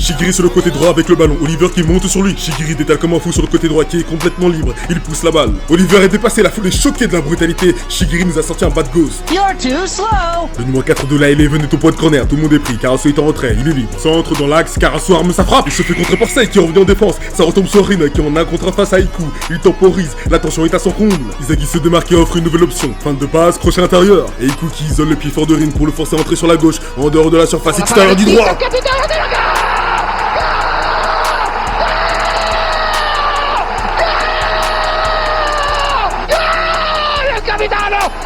Shigiri sur le côté droit avec le ballon. Oliver qui monte sur lui. Shigiri détale comme un fou sur le côté droit qui est complètement libre. Il pousse la balle. Oliver est dépassé, la foule est choquée de la brutalité. Shigiri nous a sorti un bas de gauze. You're too slow. Le numéro 4 de la Eleven est au point de corner. Tout le monde est pris. Karasu est en retrait. Il est libre. Centre dans l'axe. Karasu arme sa frappe. Il se fait contrer par Sei qui revient en défense. Ça retombe sur Rin qui en a un contre face à Iku. Il temporise. La tension est à son comble. Izagi se démarque et offre une nouvelle option. Fin de passe, crochet intérieur. Et Iku qui isole le pied fort de Rin pour le forcer à entrer sur la gauche. En dehors de la surface extérieure du droit.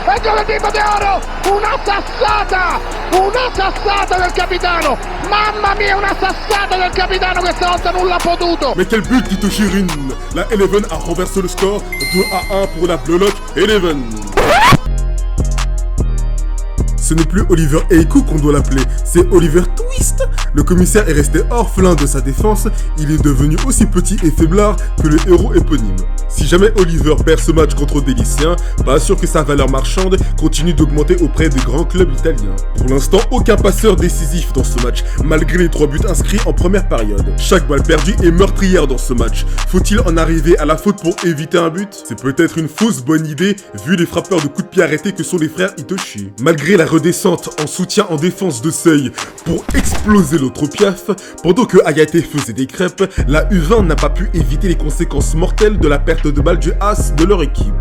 E come tipo di oro, una sassata del capitano, mamma mia una sassata del capitano, questa volta nulla ha potuto. Mais quel but d'Itoshi Rin. La Eleven a renversé le score, 2-1 pour la Blue Lock Eleven. Ce n'est plus Oliver Eiku qu'on doit l'appeler, c'est Oliver Twist. Le commissaire est resté orphelin de sa défense, il est devenu aussi petit et faiblard que le héros éponyme. Si jamais Oliver perd ce match contre des lycéens, pas sûr que sa valeur marchande continue d'augmenter auprès des grands clubs italiens. Pour l'instant, aucun passeur décisif dans ce match, malgré les 3 buts inscrits en première période. Chaque balle perdue est meurtrière dans ce match. Faut-il en arriver à la faute pour éviter un but? C'est peut-être une fausse bonne idée, vu les frappeurs de coups de pied arrêtés que sont les frères Itoshi. Malgré la redescente en soutien en défense de Sei pour exploser l'autre piaf, pendant que Hayate faisait des crêpes, la U20 n'a pas pu éviter les conséquences mortelles de la perte de balle du as de leur équipe.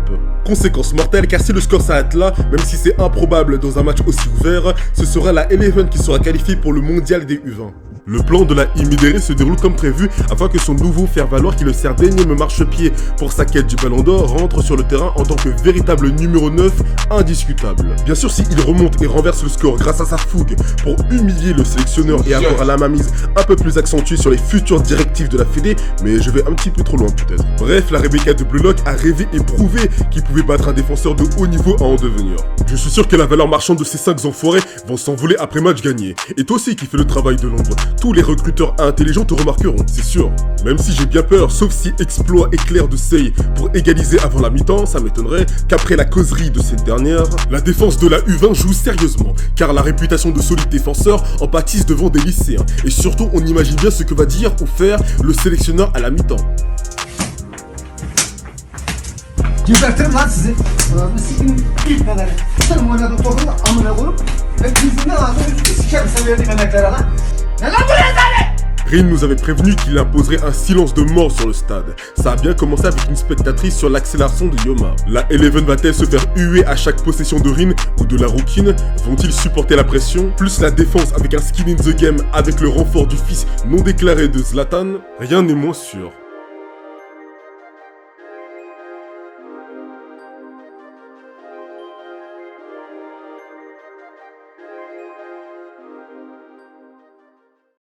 Conséquence mortelle car si le score s'arrête là, même si c'est improbable dans un match aussi ouvert, ce sera la Eleven qui sera qualifiée pour le mondial des U20. Le plan de la Imidere se déroule comme prévu afin que son nouveau faire-valoir qui le sert d'énième marchepied pour sa quête du ballon d'or rentre sur le terrain en tant que véritable numéro 9 indiscutable. Bien sûr, s'il remonte et renverse le score grâce à sa fougue pour humilier le sélectionneur et avoir à la mainmise un peu plus accentuée sur les futures directives de la Fédé, mais je vais un petit peu trop loin peut-être. Bref, la Rebecca de Blue Lock a rêvé et prouvé qu'il pouvait battre un défenseur de haut niveau à en devenir. Je suis sûr que la valeur marchande de ces 5 enfoirés vont s'envoler après match gagné. Et toi aussi qui fais le travail de l'ombre, tous les recruteurs intelligents te remarqueront, c'est sûr. Même si j'ai bien peur, sauf si exploit éclair de Sei pour égaliser avant la mi-temps, ça m'étonnerait qu'après la causerie de cette dernière, la défense de la U20 joue sérieusement, car la réputation de solide défenseur en pâtisse devant des lycéens. Et surtout, on imagine bien ce que va dire ou faire le sélectionneur à la mi-temps. Gebertirim lan sizi. Sikin ilk neleri. Sırım oynadım topunu amına koyup. Ve yüzünden ağzını yüzünü sikerim sen verdiğim emeklere lan. Ne lan bu rezalet? Rin nous avait prévenu qu'il imposerait un silence de mort sur le stade. Ça a bien commencé avec une spectatrice sur l'accélération de Yoma. La Eleven va-t-elle se faire huer à chaque possession de Rin ou de la Rookin? Vont-ils supporter la pression? Plus la défense avec un skin in the game avec le renfort du fils non déclaré de Zlatan? Rien n'est moins sûr.